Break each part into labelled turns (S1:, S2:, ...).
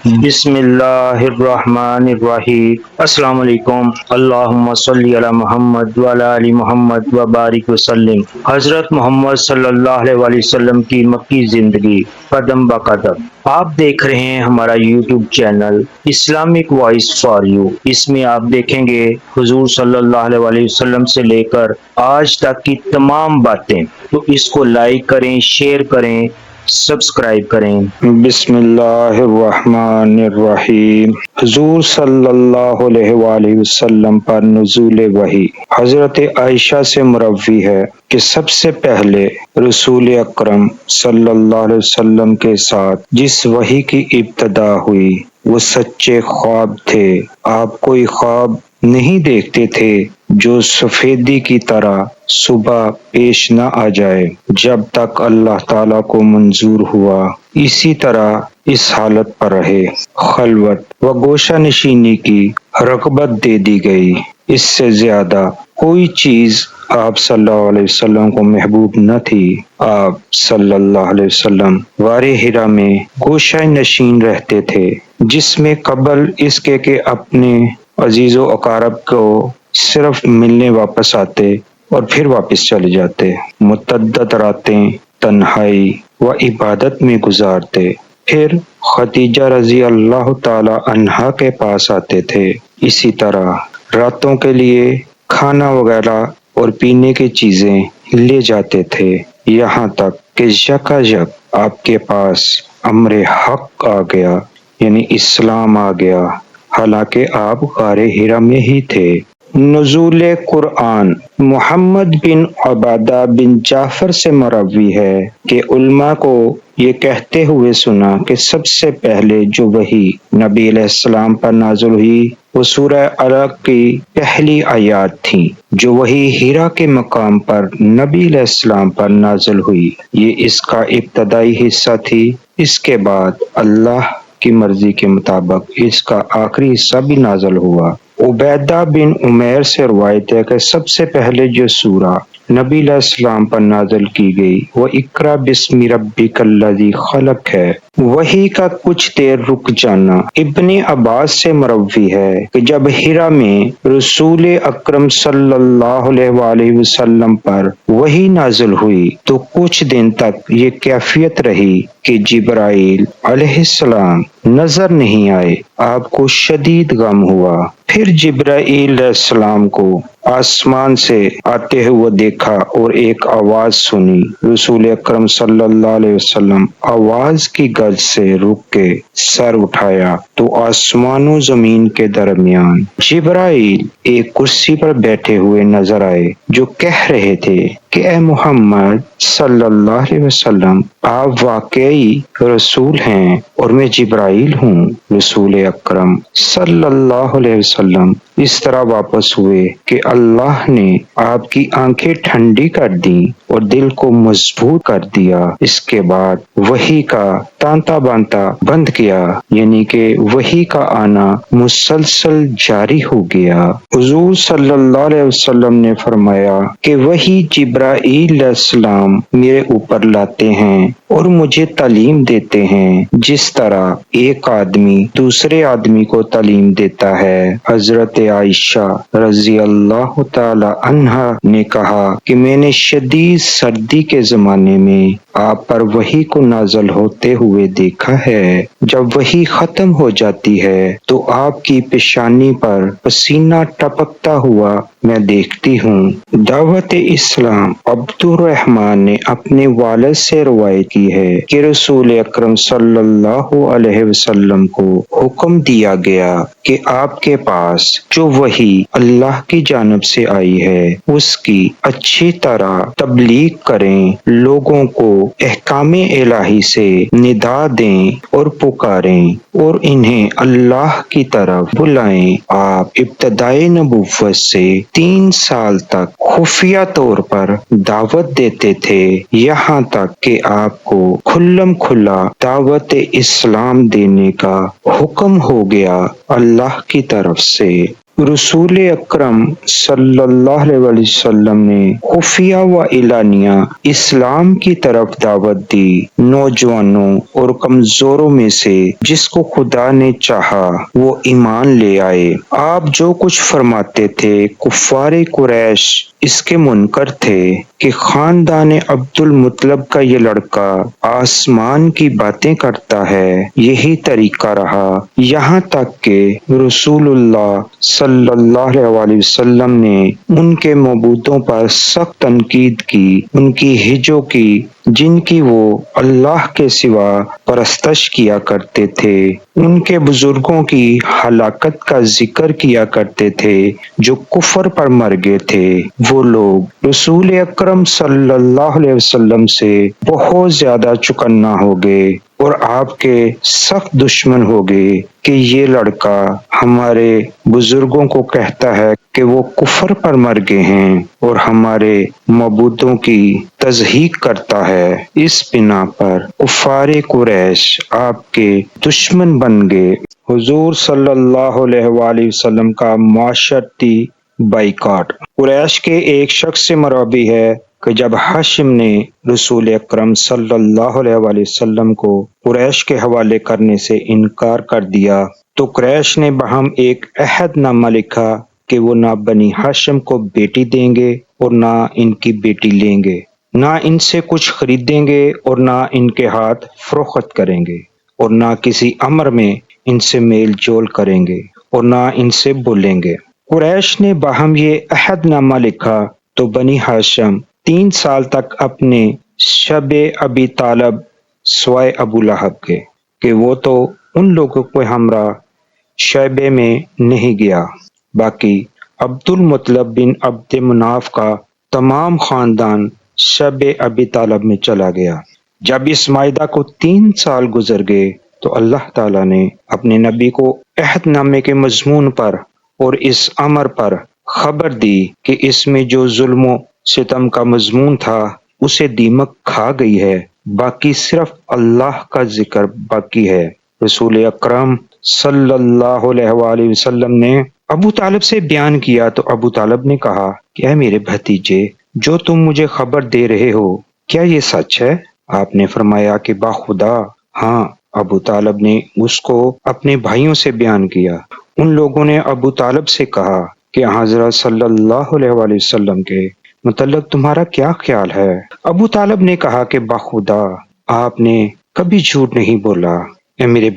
S1: بسم اللہ الرحمن الرحیم۔ السلام علیکم۔ اللہم صلی علی محمد وعلی آل محمد وبارک وسلم۔ حضرت محمد صلی اللہ علیہ وآلہ وسلم کی مکی زندگی قدم بہ قدم۔ آپ دیکھ رہے ہیں ہمارا YouTube channel Islamic voice for you. اس میں آپ دیکھیں گے حضور صلی اللہ علیہ وآلہ وسلم سے لے کر آج تک کی تمام باتیں، تو اس کو لائک کریں، شیئر کریں، سبسکرائب کریں۔ بسم اللہ الرحمن الرحیم۔ حضور صلی اللہ علیہ وآلہ وسلم پر نزول وحی۔ حضرت عائشہ سے مروی ہے کہ سب سے پہلے رسول اکرم صلی اللہ علیہ وسلم کے ساتھ جس وحی کی ابتدا ہوئی وہ سچے خواب تھے۔ آپ کوئی خواب نہیں دیکھتے تھے جو سفیدی کی طرح صبح پیش نہ آ جائے جب تک اللہ تعالیٰ کو منظور ہوا۔ اسی طرح اس حالت پر رہے۔ خلوت و گوشہ نشینی کی رغبت دے دی گئی۔ اس سے زیادہ کوئی چیز آپ صلی اللہ علیہ وسلم کو محبوب نہ تھی۔ آپ صلی اللہ علیہ وسلم غار حرا میں گوشہ نشین رہتے تھے، جس میں قبل اس کے کہ اپنے عزیز و اقارب کو صرف ملنے واپس آتے اور پھر واپس چلے جاتے، متعدد راتیں تنہائی و عبادت میں گزارتے، پھر خدیجہ رضی اللہ تعالی عنہا کے پاس آتے تھے۔ اسی طرح راتوں کے لیے کھانا وغیرہ اور پینے کی چیزیں لے جاتے تھے، یہاں تک کہ یکایک آپ کے پاس امر حق آ گیا، یعنی اسلام آ گیا، حالانکہ آپ غار حرا میں ہی تھے۔ نزول قرآن۔ محمد بن عبادہ بن جعفر سے مروی ہے کہ علماء کو یہ کہتے ہوئے سنا کہ سب سے پہلے جو وحی نبی علیہ السلام پر نازل ہوئی وہ سورہ علق کی پہلی آیات تھیں، جو وحی حرا کے مقام پر نبی علیہ السلام پر نازل ہوئی۔ یہ اس کا ابتدائی حصہ تھی۔ اس کے بعد اللہ کی مرضی کے مطابق اس کا آخری حصہ بھی نازل ہوا۔ عبیدہ بن عمیر سے روایت ہے کہ سب سے پہلے جو سورہ نبی علیہ السلام پر نازل کی گئی وہ اقرأ بسم ربک الذی خلق ہے۔ وحی کا کچھ دیر رک جانا۔ ابن عباس سے مروی ہے کہ جب حرا میں رسول اکرم صلی اللہ علیہ وآلہ وسلم پر وحی نازل ہوئی تو کچھ دن تک یہ کیفیت رہی کہ جبرائیل علیہ السلام نظر نہیں آئے۔ آپ کو شدید غم ہوا۔ پھر جبرائیل علیہ السلام کو آسمان سے آتے ہوئے دیکھا اور ایک آواز سنی۔ رسول اکرم صلی اللہ علیہ وسلم آواز کی گرج سے رک کے سر اٹھایا تو آسمان و زمین کے درمیان جبرائیل ایک کرسی پر بیٹھے ہوئے نظر آئے، جو کہہ رہے تھے کہ اے محمد صلی اللہ علیہ وسلم، آپ واقعی رسول ہیں اور میں جبرائیل ہوں۔ رسول اکرم صلی اللہ علیہ وسلم اس طرح واپس ہوئے کہ اللہ نے آپ کی آنکھیں ٹھنڈی کر دیں اور دل کو مضبوط کر دیا۔ اس کے بعد وحی کا تانتا بانتا بند کیا، یعنی کہ وحی کا آنا مسلسل جاری ہو گیا۔ حضور صلی اللہ علیہ وسلم نے فرمایا کہ وحی جبرائیل علیہ السلام میرے اوپر لاتے ہیں اور مجھے تعلیم دیتے ہیں، جس طرح ایک آدمی دوسرے آدمی کو تعلیم دیتا ہے۔ حضرت عائشہ رضی اللہ تعالی عنہا نے کہا کہ میں نے شدید سردی کے زمانے میں آپ پر وحی کو نازل ہوتے ہوئے دیکھا ہے۔ جب وحی ختم ہو جاتی ہے تو آپ کی پیشانی پر پسینہ ٹپکتا ہوا میں دیکھتی ہوں۔ دعوت اسلام۔ عبد الرحمن نے اپنے والد سے روایت کی ہے کہ رسول اکرم صلی اللہ علیہ وسلم کو حکم دیا گیا کہ آپ کے پاس جو وحی اللہ کی جانب سے آئی ہے اس کی اچھی طرح تبلیغ کریں، لوگوں کو احکام الہی سے ندا دیں اور پکاریں اور انہیں اللہ کی طرف بلائیں۔ آپ ابتدائی نبوت سے 3 سال تک خفیہ طور پر دعوت دیتے تھے، یہاں تک کہ آپ کو کھلم کھلا دعوت اسلام دینے کا حکم ہو گیا اللہ کی طرف سے۔
S2: رسول اکرم صلی اللہ علیہ وسلم نے خفیہ و اعلانیہ اسلام کی طرف دعوت دی۔ نوجوانوں اور کمزوروں میں سے جس کو خدا نے چاہا وہ ایمان لے آئے۔ آپ جو کچھ فرماتے تھے کفار قریش اس کے منکر تھے کہ خاندان عبد المطلب کا یہ لڑکا آسمان کی باتیں کرتا ہے۔ یہی طریقہ رہا یہاں تک کہ رسول اللہ صلی اللہ علیہ وسلم نے ان کے معبودوں پر سخت تنقید کی، ان کی ہجو کی جن کی وہ اللہ کے سوا پرستش کیا کرتے تھے، ان کے بزرگوں کی ہلاکت کا ذکر کیا کرتے تھے جو کفر پر مر گئے تھے۔ وہ لوگ رسول اکرم صلی اللہ علیہ وسلم سے بہت زیادہ چکنا ہو گئے اور آپ کے سخت دشمن ہو گئے کہ یہ لڑکا ہمارے بزرگوں کو کہتا ہے کہ وہ کفر پر مر گئے ہیں اور ہمارے معبودوں کی تضحیق کرتا ہے۔ اس بنا پر کفار قریش آپ کے دشمن بن گئے۔ حضور صلی اللہ علیہ وآلہ وسلم کا معاشرتی بائیکاٹ۔ قریش کے ایک شخص سے مروی ہے کہ جب ہاشم نے رسول اکرم صلی اللہ علیہ وآلہ وسلم کو قریش کے حوالے کرنے سے انکار کر دیا تو قریش نے باہم ایک عہد نامہ لکھا کہ وہ نہ بنی ہاشم کو بیٹی دیں گے اور نہ ان کی بیٹی لیں گے، نہ ان سے کچھ خریدیں گے اور نہ ان کے ہاتھ فروخت کریں گے اور نہ کسی امر میں ان سے میل جول کریں گے اور نہ ان سے بولیں گے۔ قریش نے باہم یہ عہد نامہ لکھا تو بنی ہاشم 3 سال تک اپنے شب ابی طالب سوائے ابو لہب کے کہ وہ تو ان لوگوں کے ہمراہ شیبے میں نہیں گیا، باقی عبد المطلب بن عبد مناف کا تمام خاندان شب ابی طالب میں چلا گیا۔ جب اس معاہدہ کو 3 سال گزر گئے تو اللہ تعالیٰ نے اپنے نبی کو عہد نامے کے مضمون پر اور اس امر پر خبر دی کہ اس میں جو ظلم و ستم کا مضمون تھا اسے دیمک کھا گئی ہے، باقی صرف اللہ کا ذکر باقی ہے۔ رسول اکرم صلی اللہ علیہ وآلہ وسلم نے ابو طالب سے بیان کیا تو ابو طالب نے کہا کہ اے میرے بھتیجے، جو تم مجھے خبر دے رہے ہو کیا یہ سچ ہے؟ آپ نے فرمایا کہ باخدا ہاں۔ ابو طالب نے اس کو اپنے بھائیوں سے بیان کیا۔ ان لوگوں نے ابو طالب سے کہا کہ حضرت صلی اللہ علیہ وآلہ وسلم کے متعلق تمہارا کیا خیال ہے؟ ابو طالب نے کہا کہ باخدا آپ نے کبھی جھوٹ نہیں بولا۔ اے میرے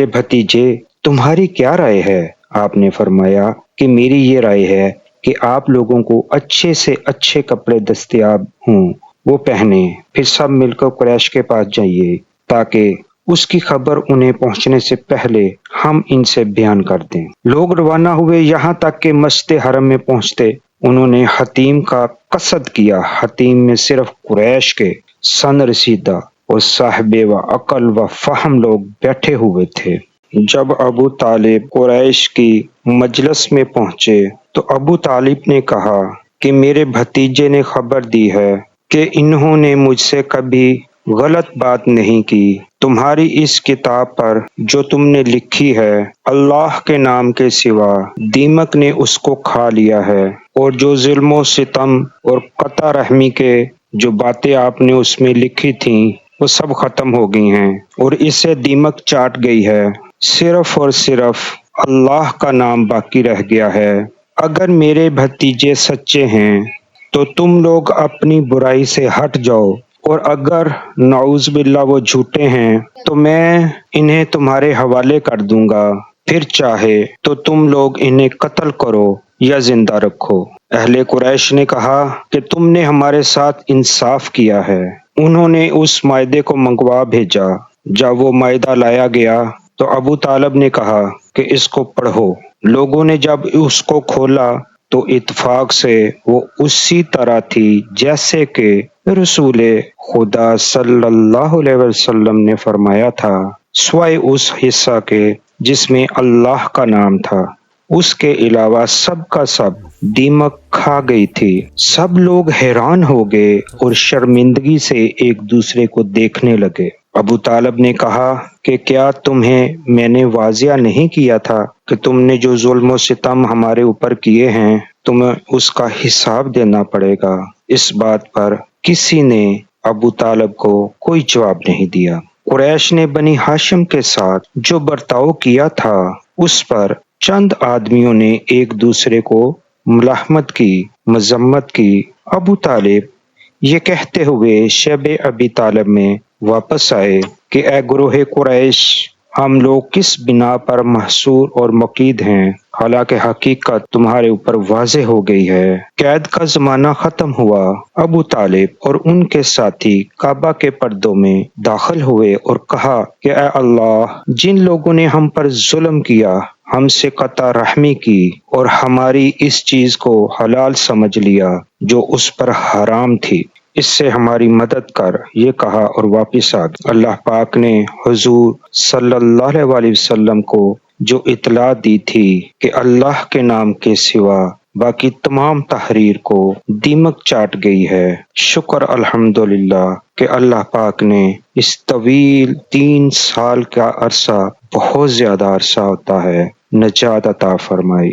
S2: بھتیجے تمہاری کیا رائے ہے؟ آپ نے فرمایا کہ میری یہ رائے ہے کہ آپ لوگوں کو اچھے سے اچھے کپڑے دستیاب ہوں وہ پہنے، پھر سب مل کر قریش کے پاس جائیے تاکہ اس کی خبر انہیں پہنچنے سے پہلے ہم ان سے بیان کر دیں۔ لوگ روانہ ہوئے، یہاں تک کہ مسجد حرم میں پہنچتے انہوں نے حتیم کا قصد کیا۔ حتیم میں صرف قریش کے سن رسیدہ اور صاحب و عقل و فہم لوگ بیٹھے ہوئے تھے۔ جب ابو طالب قریش کی مجلس میں پہنچے تو ابو طالب نے کہا کہ میرے بھتیجے نے خبر دی ہے کہ انہوں نے مجھ سے کبھی غلط بات نہیں کی۔ تمہاری اس کتاب پر جو تم نے لکھی ہے اللہ کے نام کے سوا دیمک نے اس کو کھا لیا ہے، اور جو ظلم و ستم اور قطع رحمی کے جو باتیں آپ نے اس میں لکھی تھیں وہ سب ختم ہو گئی ہیں اور اسے دیمک چاٹ گئی ہے، صرف اور صرف اللہ کا نام باقی رہ گیا ہے۔ اگر میرے بھتیجے سچے ہیں تو تم لوگ اپنی برائی سے ہٹ جاؤ، اور اگر نعوذ باللہ وہ جھوٹے ہیں تو میں انہیں تمہارے حوالے کر دوں گا، پھر چاہے تو تم لوگ انہیں قتل کرو یا زندہ رکھو۔ اہل قریش نے کہا کہ تم نے ہمارے ساتھ انصاف کیا ہے۔ انہوں نے اس معاہدے کو منگوا بھیجا۔ جب وہ معاہدہ لایا گیا تو ابو طالب نے کہا کہ اس کو پڑھو۔ لوگوں نے جب اس کو کھولا تو اتفاق سے وہ اسی طرح تھی جیسے کہ رسول خدا صلی اللہ علیہ وسلم نے فرمایا تھا، سوائے اس حصہ کے جس میں اللہ کا نام تھا، اس کے علاوہ سب کا سب دیمک کھا گئی تھی۔ سب لوگ حیران ہو گئے اور شرمندگی سے ایک دوسرے کو دیکھنے لگے۔ ابو طالب نے کہا کہ کیا تمہیں میں نے واضح نہیں کیا تھا کہ تم نے جو ظلم و ستم ہمارے اوپر کیے ہیں تمہیں اس کا حساب دینا پڑے گا۔ اس بات پر کسی نے ابو طالب کو کوئی جواب نہیں دیا۔ قریش نے بنی ہاشم کے ساتھ جو برتاؤ کیا تھا اس پر چند آدمیوں نے ایک دوسرے کو ملامت کی، مذمت کی۔ ابو طالب یہ کہتے ہوئے شیب ابی طالب میں واپس آئے کہ اے گروہ قریش، ہم لوگ کس بنا پر محصور اور مقید ہیں، حالانکہ حقیقت تمہارے اوپر واضح ہو گئی ہے۔ قید کا زمانہ ختم ہوا۔ ابو طالب اور ان کے ساتھی کعبہ کے پردوں میں داخل ہوئے اور کہا کہ اے اللہ، جن لوگوں نے ہم پر ظلم کیا، ہم سے قطع رحمی کی اور ہماری اس چیز کو حلال سمجھ لیا جو اس پر حرام تھی، اس سے ہماری مدد کر، یہ کہا اور واپس آ گئے۔ اللہ پاک نے حضور صلی اللہ علیہ وسلم کو جو اطلاع دی تھی کہ اللہ کے نام کے سوا باقی تمام تحریر کو دیمک چاٹ گئی ہے، شکر الحمدللہ کہ اللہ پاک نے اس طویل 3 سال کا عرصہ، بہت زیادہ عرصہ ہوتا ہے، نجات عطا فرمائی۔